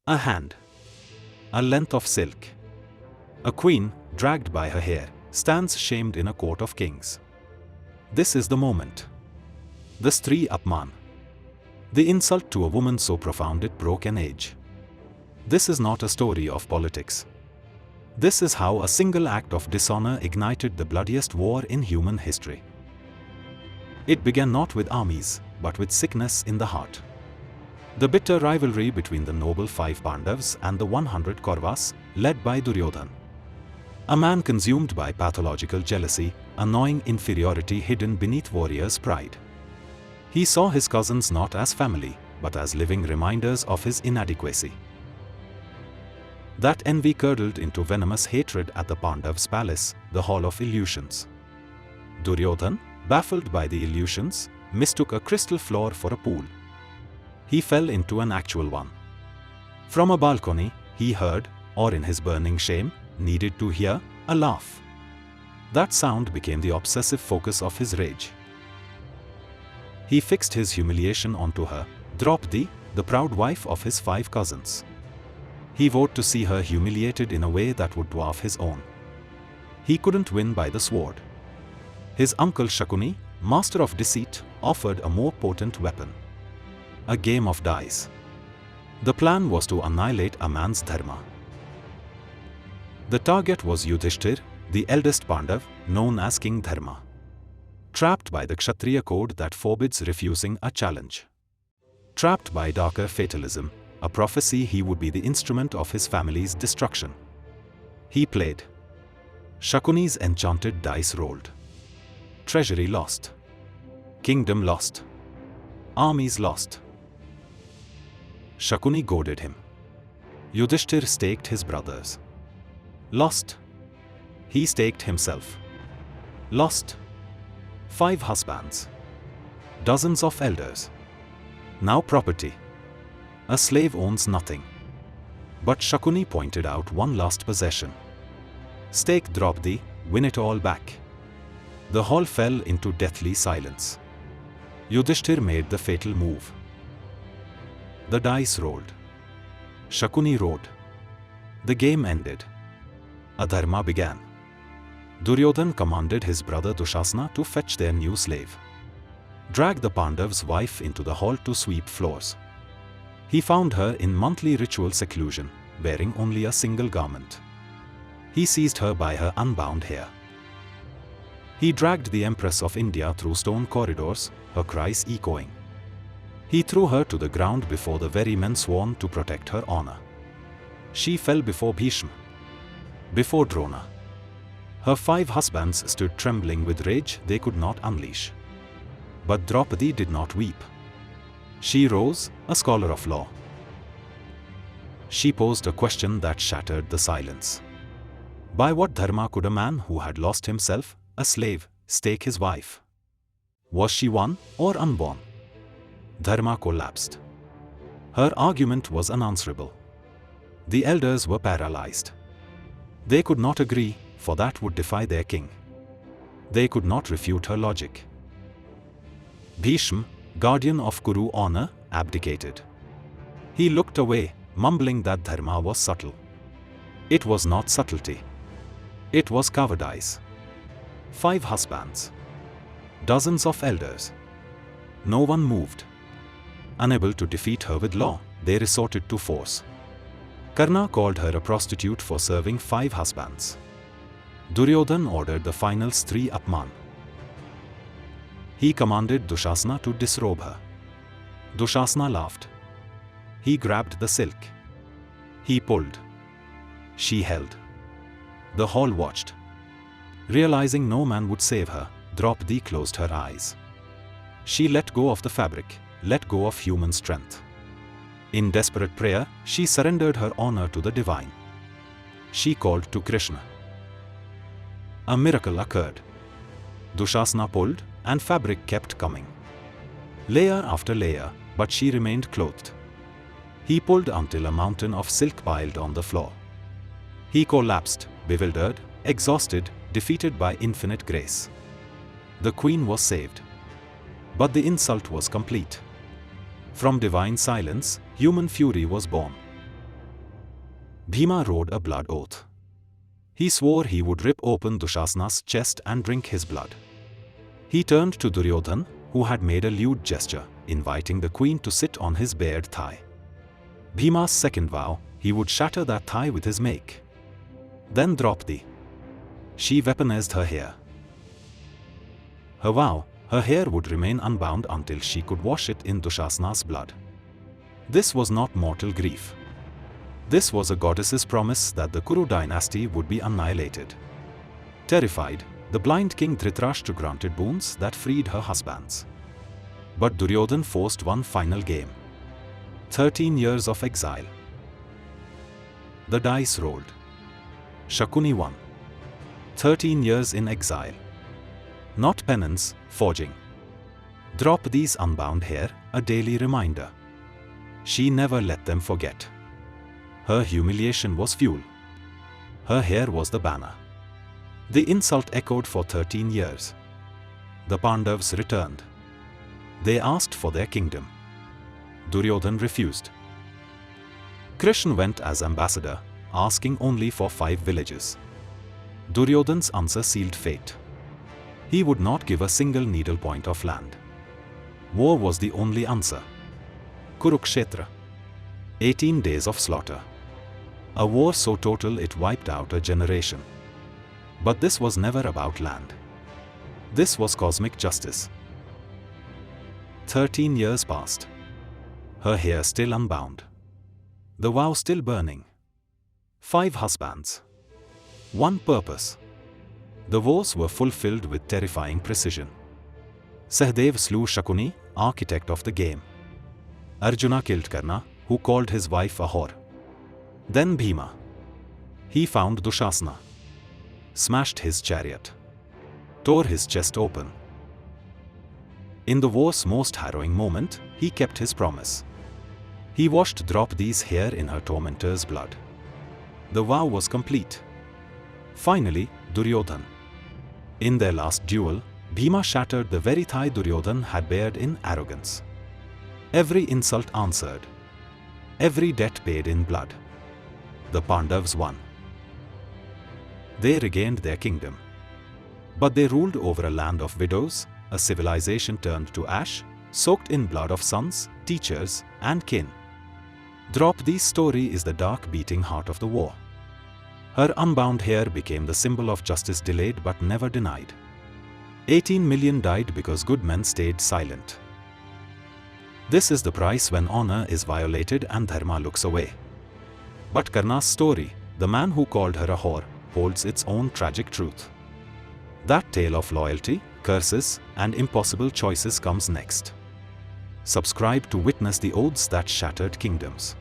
A hand. A length of silk. A queen, dragged by her hair, stands shamed in a court of kings. This is the moment. The Stree Apman. The insult to a woman so profound it broke an age. This is not a story of politics. This is how a single act of dishonor ignited the bloodiest war in human history. It began not with armies, but with sickness in the heart. The bitter rivalry between the noble 5 Pandavas and the 100 Kauravas, led by Duryodhana. A man consumed by pathological jealousy, a gnawing inferiority hidden beneath warriors' pride. He saw his cousins not as family, but as living reminders of his inadequacy. That envy curdled into venomous hatred at the Pandavas' palace, the Hall of Illusions. Duryodhana, baffled by the illusions, mistook a crystal floor for a pool. He fell into an actual one. From a balcony, he heard, or in his burning shame, needed to hear, a laugh. That sound became the obsessive focus of his rage. He fixed his humiliation onto her, Draupadi, the proud wife of his 5 cousins. He vowed to see her humiliated in a way that would dwarf his own. He couldn't win by the sword. His uncle Shakuni, master of deceit, offered a more potent weapon. A game of dice. The plan was to annihilate a man's dharma. The target was Yudhishthir, the eldest Pandav, known as King Dharma. Trapped by the Kshatriya code that forbids refusing a challenge. Trapped by darker fatalism, a prophecy he would be the instrument of his family's destruction. He played. Shakuni's enchanted dice rolled. Treasury lost. Kingdom lost. Armies lost. Shakuni goaded him. Yudhishthir staked his brothers. Lost. He staked himself. Lost. 5 husbands. Dozens of elders. Now property. A slave owns nothing. But Shakuni pointed out one last possession. Stake Draupadi, win it all back. The hall fell into deathly silence. Yudhishthir made the fatal move. The dice rolled. Shakuni rode. The game ended. A dharma began. Duryodhana commanded his brother Dushasana to fetch their new slave. Drag the Pandav's wife into the hall to sweep floors. He found her in monthly ritual seclusion, wearing only a single garment. He seized her by her unbound hair. He dragged the Empress of India through stone corridors, her cries echoing. He threw her to the ground before the very men sworn to protect her honor. She fell before Bhishma. Before Drona. Her 5 husbands stood trembling with rage they could not unleash. But Draupadi did not weep. She rose, a scholar of law. She posed a question that shattered the silence. By what dharma could a man who had lost himself, a slave, stake his wife? Was she one or unborn? Dharma collapsed. Her argument was unanswerable. The elders were paralyzed. They could not agree, for that would defy their king. They could not refute her logic. Bhishma, guardian of Kuru honor, abdicated. He looked away, mumbling that dharma was subtle. It was not subtlety. It was cowardice. 5 husbands. Dozens of elders. No one moved. Unable to defeat her with law, they resorted to force. Karna called her a prostitute for serving 5 husbands. Duryodhana ordered the final Stree Apman. He commanded Dushasana to disrobe her. Dushasana laughed. He grabbed the silk. He pulled. She held. The hall watched. Realizing no man would save her, Draupadi closed her eyes. She let go of the fabric, let go of human strength. In desperate prayer, she surrendered her honor to the divine. She called to Krishna. A miracle occurred. Dushasana pulled, and fabric kept coming. Layer after layer, but she remained clothed. He pulled until a mountain of silk piled on the floor. He collapsed, bewildered, exhausted, defeated by infinite grace. The queen was saved. But the insult was complete. From divine silence, human fury was born. Bhima rode a blood oath. He swore he would rip open Dushasana's chest and drink his blood. He turned to Duryodhan, who had made a lewd gesture, inviting the queen to sit on his bared thigh. Bhima's second vow, he would shatter that thigh with his make. Then Draupadi. She weaponized her hair. Her vow, her hair would remain unbound until she could wash it in Dushasana's blood. This was not mortal grief. This was a goddess's promise that the Kuru dynasty would be annihilated. Terrified, the blind king Dhritarashtra granted boons that freed her husbands. But Duryodhan forced one final game. 13 years of exile. The dice rolled. Shakuni won. 13 years in exile. Not penance, forging. Draupadi's unbound hair, a daily reminder. She never let them forget. Her humiliation was fuel. Her hair was the banner. The insult echoed for 13 years. The Pandavas returned. They asked for their kingdom. Duryodhan refused. Krishna went as ambassador, asking only for 5 villages. Duryodhan's answer sealed fate. He would not give a single needle point of land. War was the only answer. Kurukshetra. 18 days of slaughter. A war so total it wiped out a generation. But this was never about land. This was cosmic justice. 13 years passed. Her hair still unbound. The vow still burning. 5 husbands. One purpose. The vows were fulfilled with terrifying precision. Sahadev slew Shakuni, architect of the game. Arjuna killed Karna, who called his wife a whore. Then Bhima. He found Dushasana. Smashed his chariot. Tore his chest open. In the war's most harrowing moment, he kept his promise. He washed Draupadi's hair in her tormentor's blood. The vow was complete. Finally, Duryodhan. In their last duel, Bhima shattered the very thigh Duryodhan had bared in arrogance. Every insult answered. Every debt paid in blood. The Pandavas won. They regained their kingdom. But they ruled over a land of widows, a civilization turned to ash, soaked in blood of sons, teachers, and kin. Draupadi's story is the dark beating heart of the war. Her unbound hair became the symbol of justice delayed but never denied. 18 million died because good men stayed silent. This is the price when honor is violated and dharma looks away. But Karna's story, the man who called her a whore, holds its own tragic truth. That tale of loyalty, curses, and impossible choices comes next. Subscribe to witness the oaths that shattered kingdoms.